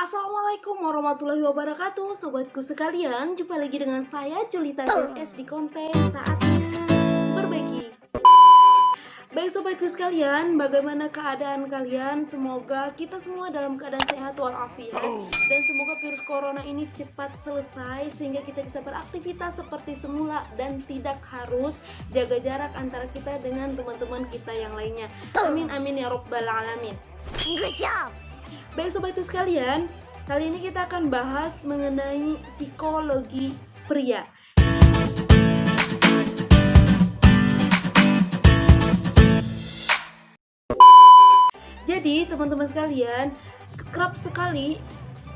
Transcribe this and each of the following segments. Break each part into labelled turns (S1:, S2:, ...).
S1: Assalamualaikum warahmatullahi wabarakatuh, sobatku sekalian. Jumpa lagi dengan saya Julita ZS di konten saatnya berbagi. Baik sobatku sekalian, bagaimana keadaan kalian? Semoga kita semua dalam keadaan sehat walafiat, dan semoga virus corona ini cepat selesai sehingga kita bisa beraktivitas seperti semula dan tidak harus jaga jarak antara kita dengan teman-teman kita yang lainnya. Amin amin ya robbal alamin.
S2: Good job.
S1: Baik sobatku sekalian, kali ini kita akan bahas mengenai psikologi pria. Jadi teman-teman sekalian, kerap sekali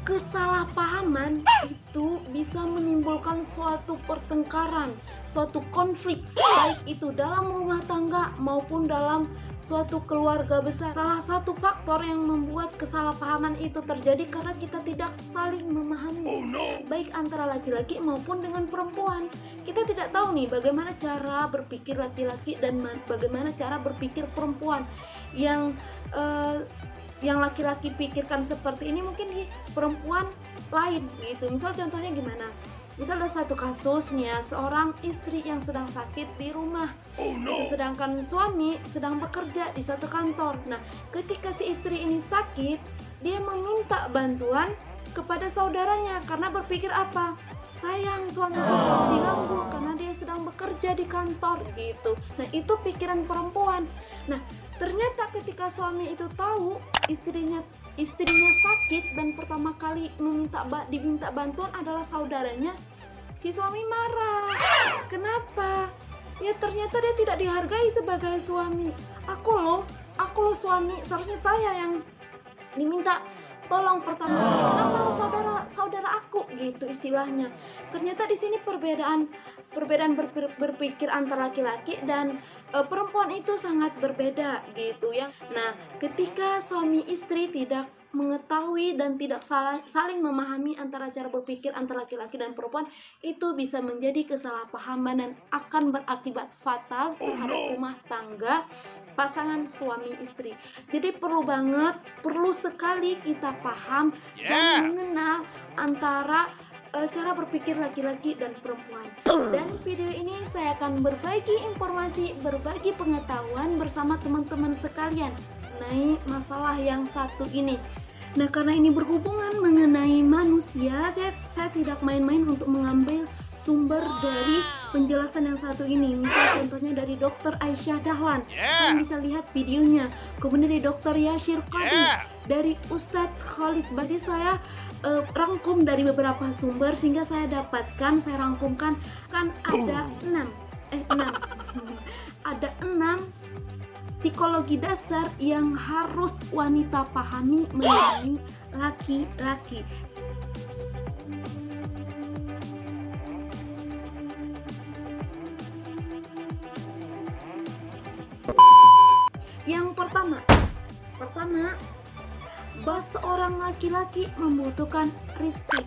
S1: kesalahpahaman itu bisa menimbulkan suatu pertengkaran, suatu konflik, baik itu dalam rumah tangga maupun dalam suatu keluarga besar. Salah satu faktor yang membuat kesalahpahaman itu terjadi karena kita tidak saling memahami, baik antara laki-laki maupun dengan perempuan. Kita tidak tahu nih bagaimana cara berpikir laki-laki dan bagaimana cara berpikir perempuan. Yang laki-laki pikirkan seperti ini mungkin perempuan lain gitu. Misal contohnya gimana? Misal ada suatu kasusnya seorang istri yang sedang sakit di rumah, itu sedangkan suami sedang bekerja di suatu kantor. Nah, ketika si istri ini sakit, dia meminta bantuan kepada saudaranya karena berpikir apa? Sayang, suami diganggu karena dia sedang bekerja di kantor gitu. Nah, itu pikiran perempuan. Nah, ternyata ketika suami itu tahu istrinya sakit dan pertama kali diminta bantuan adalah saudaranya, si suami marah. Kenapa? Ya ternyata dia tidak dihargai sebagai suami. Aku loh suami, seharusnya saya yang diminta tolong pertama kali. Kenapa harus saudara aku gitu istilahnya. Ternyata di sini perbedaan berpikir antara laki-laki dan perempuan itu sangat berbeda gitu ya. Nah, ketika suami istri tidak mengetahui dan tidak saling memahami antara cara berpikir antara laki-laki dan perempuan, itu bisa menjadi kesalahpahaman dan akan berakibat fatal terhadap rumah tangga pasangan suami istri. Jadi perlu sekali kita paham dan mengenal antara cara berpikir laki-laki dan perempuan. Dan video ini saya akan berbagi informasi, berbagi pengetahuan bersama teman-teman sekalian mengenai masalah yang satu ini. Nah, karena ini berhubungan mengenai manusia, saya tidak main-main untuk mengambil sumber dari penjelasan yang satu ini. Misal contohnya dari Dr. Aisyah Dahlan, kalian bisa lihat videonya. Kemudian dari Dr. Yashir Qadi, dari Ustadz Khalid Basri. Saya rangkum dari beberapa sumber sehingga saya rangkumkan kan ada 6 ada 6 psikologi dasar yang harus wanita pahami mengenai laki-laki. Yang pertama, bahwa seorang laki-laki membutuhkan respect,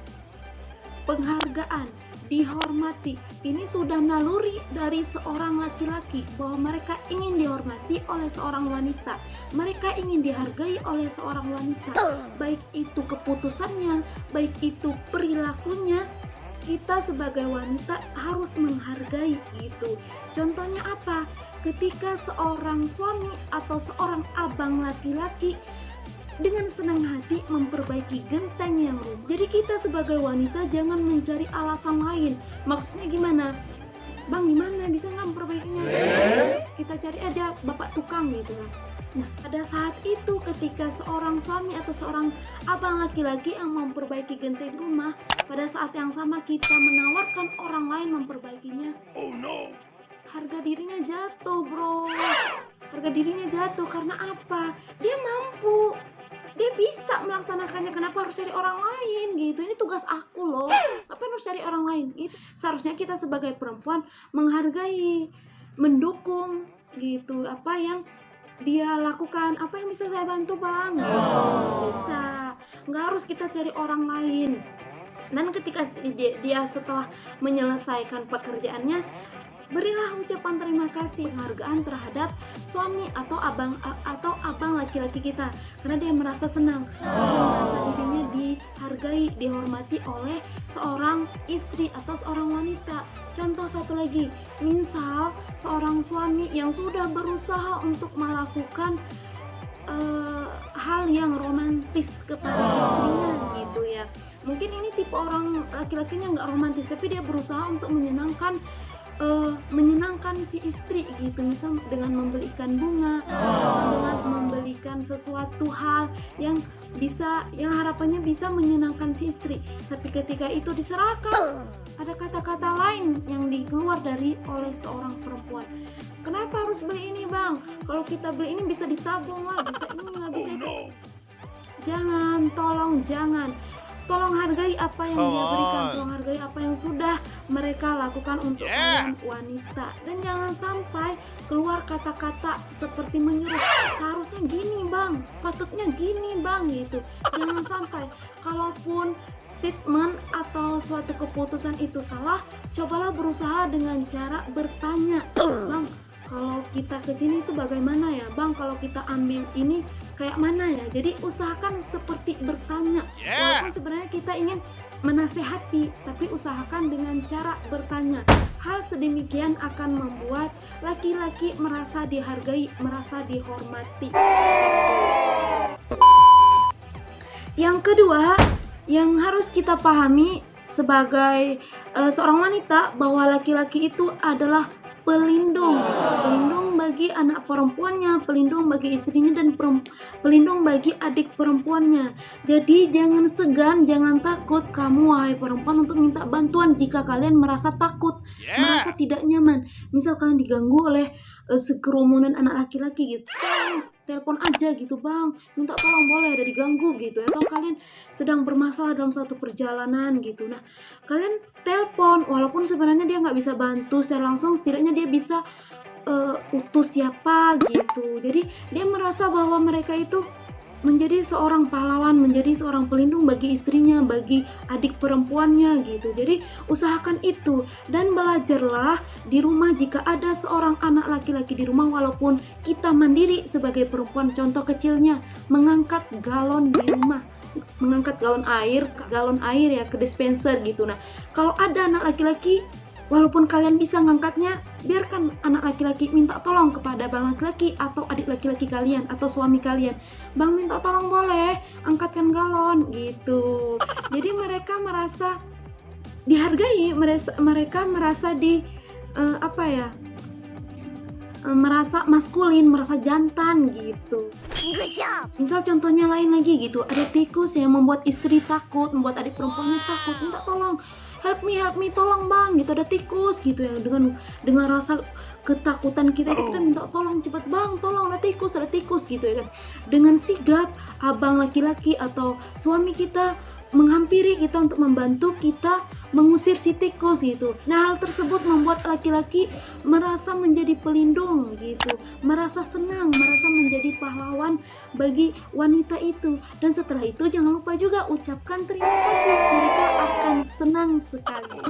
S1: penghargaan, dihormati. Ini sudah naluri dari seorang laki-laki bahwa mereka ingin dihormati oleh seorang wanita. Mereka ingin dihargai oleh seorang wanita. Baik itu keputusannya, baik itu perilakunya. Kita sebagai wanita harus menghargai gitu. Contohnya apa? Ketika seorang suami atau seorang abang laki-laki dengan senang hati memperbaiki genteng yang rusak. Jadi kita sebagai wanita jangan mencari alasan lain. Maksudnya gimana? Bang, gimana bisa nggak memperbaikinya? Kita cari aja bapak tukang gitu kan. Nah, pada saat itu ketika seorang suami atau seorang abang laki-laki yang memperbaiki genteng rumah, pada saat yang sama kita menawarkan orang lain memperbaikinya, harga dirinya jatuh, bro. Harga dirinya jatuh karena apa? Dia mampu, dia bisa melaksanakannya. Kenapa harus cari orang lain gitu? Ini tugas aku loh. Apa harus cari orang lain? Itu seharusnya kita sebagai perempuan menghargai, mendukung gitu apa yang dia lakukan. Apa yang bisa saya bantu, bang? Bisa. Nggak harus kita cari orang lain. Dan ketika dia setelah menyelesaikan pekerjaannya, berilah ucapan terima kasih, penghargaan terhadap suami atau abang laki-laki kita, karena dia merasa senang, dia merasa dirinya dihormati oleh seorang istri atau seorang wanita. Contoh satu lagi, misal seorang suami yang sudah berusaha untuk melakukan hal yang romantis kepada istrinya gitu ya. Mungkin ini tipe orang laki-lakinya nggak romantis, tapi dia berusaha untuk menyenangkan si istri gitu, misal dengan membelikan bunga atau dengan membelikan sesuatu hal yang harapannya bisa menyenangkan si istri. Tapi ketika itu diserahkan, ada kata-kata lain yang dikeluar oleh seorang perempuan. Kenapa harus beli ini bang? Kalau kita beli ini bisa ditabung lah, bisa ini lah, bisa itu. Jangan, jangan. Tolong hargai apa yang dia berikan, tolong hargai apa yang sudah mereka lakukan untuk kalian wanita. Dan jangan sampai keluar kata-kata seperti menyuruh, seharusnya gini bang, sepatutnya gini bang gitu. Jangan sampai, kalaupun statement atau suatu keputusan itu salah, cobalah berusaha dengan cara bertanya, bang, kalau kita kesini itu bagaimana ya bang, kalau kita ambil ini kayak mana ya. Jadi usahakan seperti bertanya, walaupun sebenarnya kita ingin menasehati, tapi usahakan dengan cara bertanya. Hal sedemikian akan membuat laki-laki merasa dihargai, merasa dihormati. Yang kedua yang harus kita pahami sebagai seorang wanita, bahwa laki-laki itu adalah pelindung bagi anak perempuannya, pelindung bagi istrinya, dan pelindung bagi adik perempuannya. Jadi jangan segan, jangan takut kamu wahai perempuan untuk minta bantuan jika kalian merasa takut, merasa tidak nyaman. Misal kalian diganggu oleh sekerumunan anak laki-laki gitu, telepon aja gitu bang, minta tolong boleh, ada diganggu gitu. Atau kalian sedang bermasalah dalam suatu perjalanan gitu, nah kalian telepon, walaupun sebenarnya dia nggak bisa bantu secara langsung, setidaknya dia bisa utus siapa gitu. Jadi dia merasa bahwa mereka itu menjadi seorang pahlawan, menjadi seorang pelindung bagi istrinya, bagi adik perempuannya gitu. Jadi usahakan itu, dan belajarlah di rumah jika ada seorang anak laki-laki di rumah, walaupun kita mandiri sebagai perempuan. Contoh kecilnya, mengangkat galon di rumah, mengangkat galon air ya ke dispenser gitu. Nah, kalau ada anak laki-laki, walaupun kalian bisa ngangkatnya, biarkan anak laki-laki minta tolong kepada bang laki-laki atau adik laki-laki kalian atau suami kalian. Bang, minta tolong boleh, angkatkan galon gitu. Jadi mereka merasa dihargai, mereka merasa merasa maskulin, merasa jantan gitu. Misal contohnya lain lagi gitu, ada tikus yang membuat istri takut, membuat adik perempuannya takut, minta tolong, help me, tolong bang gitu, ada tikus gitu ya. Dengan rasa ketakutan kita minta tolong, cepet bang, tolong, ada tikus gitu ya kan. Dengan sigap abang laki-laki atau suami kita menghampiri kita untuk membantu kita mengusir si tikus gitu. Nah, hal tersebut membuat laki-laki merasa menjadi pelindung gitu, merasa senang, merasa menjadi pahlawan bagi wanita itu. Dan setelah itu jangan lupa juga ucapkan terima kasih, mereka akan senang sekali.